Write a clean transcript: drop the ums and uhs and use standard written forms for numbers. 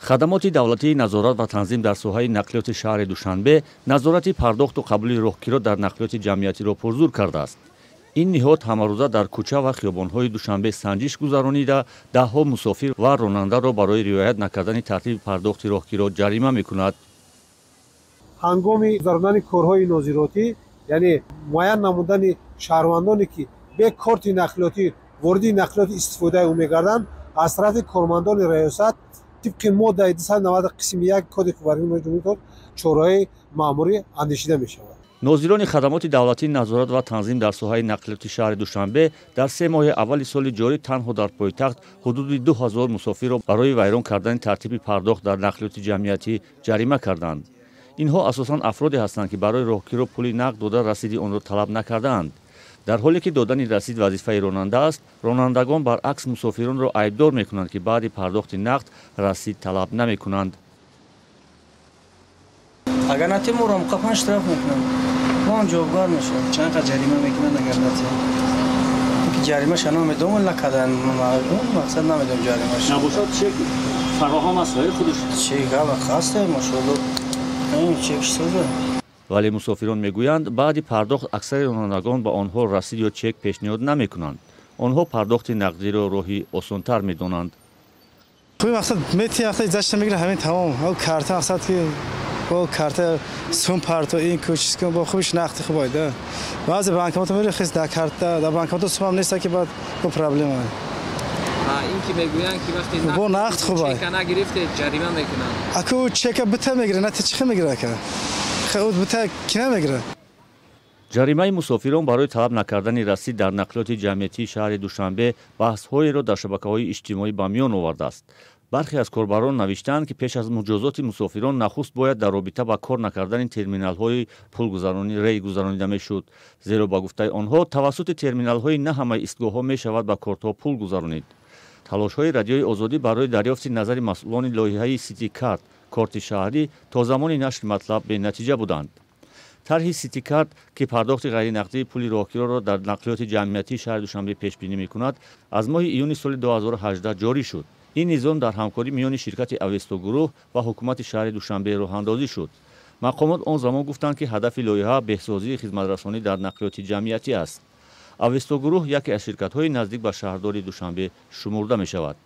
хадамоти давлатии назорат ва танзим дар соҳаи нақлиёти шаҳри Душанбе назорати пардохту қабули роҳгиро дар нақлиёти ҷамъиятиро пурзур кардааст. ин ниҳод ҳамарӯза дар кӯча ва хиёбонҳои Душанбе санҷиш гузаронида даҳҳо мусофир ва ронандаро барои риоят накардани тартиби пардохти роҳгиро ҷарима мекунад. ҳангоми гузаронидани корҳои нозиротӣ, яъне муайян намудани шаҳрвандоне ки бе корти нақлиётӣ ворди нақлиёти истифодаи ӯ мегарданд, аз тарафи кормандони раёсат тибқи моддаи 290 қисми 1 Кодекси Ҷумҳурии Ҷумҳурӣ чораҳои маъмурӣ андешида мешавад. нозирони хадамоти давлатии назорат ва танзим дар соҳаи нақлиёти шаҳри Душанбе дар 3 моҳи аввали соли ҷорӣ танҳо дар пойтахт ҳудуди 2000 мусофирро барои вайрон кардани тартиби пардохт дар нақлиёти ҷамъиятӣ ҷарима карданд. инҳо асосан афроде ҳастанд ки барои роҳгиро пули нақд дода расиди онро талаб накардаанд. дар ҳоле ки додани расид вазифаи ронанда аст, ронандагон баръакс мусофиронро айбдор мекунанд ки баъди пардохти нақд расид талаб намекунанд. агар нати моро муқафан штраф мекунанд, мо ҳам ҷавобгар мешавем. чанд қадр ҷарима мекунанд агар нати? ҷаримаша намедонам накардан, мақсад намедонам ҷаримаша. набошад чек фароҳам аст ва худаш чек ва хаста машоалло. ин чек соза. вале мусофирон мегӯянд баъди пардохт аксари ронандагон ба онҳо расид ё чек пешниҳод намекунанд. онҳо пардохти нақдиро роҳи осонтар медонанд. пули мақсад мети вақте зашта мегира ҳамин тамом. ҳав карта мақсад ки бо карта сум парто ин кӯчис кун бо хубиш нақди хуб ойда. баъзе банкомато мери хис да карта да банкомато сум ҳам неста ки баъд бо проблема. ин ки мегӯянд ки вақте бо нақд хуб ай. чека нагирифте ҷарима мекунанд. аку чека бита мегира нати чиха мегира ка. худ бита кина мегира. ҷаримаи мусофирон барои талаб накардани расид дар нақлиёти ҷамъиятии шаҳри Душанбе баҳсҳоеро дар шабакаҳои иҷтимоӣ ба миён овардааст. бархе аз корбарон навиштаанд ки пеш аз муҷозоти мусофирон нахуст бояд дар робита ба кор накардани терминалҳои пулгузаронӣ рей гузаронида мешуд, зеро ба гуфтаи онҳо тавассути терминалҳои на ҳамаи истгоҳҳо мешавад ба кортҳо пул гузаронид. талошҳои радиои озодӣ барои дарёфти назари масъулони лоиҳаи Сити Кард корти шаҳрӣ то замони нашри матлаб бенатиҷа буданд. тарҳи Сити Кард ки пардохти ғайринақдии пули роҳгироро дар нақлиёти ҷамъиятии шаҳри Душанбе пешбинӣ мекунад, аз моҳи июни соли 2018 ҷорӣ шуд. ин низом дар ҳамкорӣ миёни ширкати Авесто Гурӯҳ ва ҳукумати шаҳри Душанбе роҳандозӣ шуд. мақомот он замон гуфтанд ки ҳадафи лоиҳа беҳсозии хизматрасонӣ дар нақлиёти ҷамъиятӣ аст. Авесто Гурӯҳ яке аз ширкатҳои наздик ба шаҳрдори Душанбе шумурда мешавад.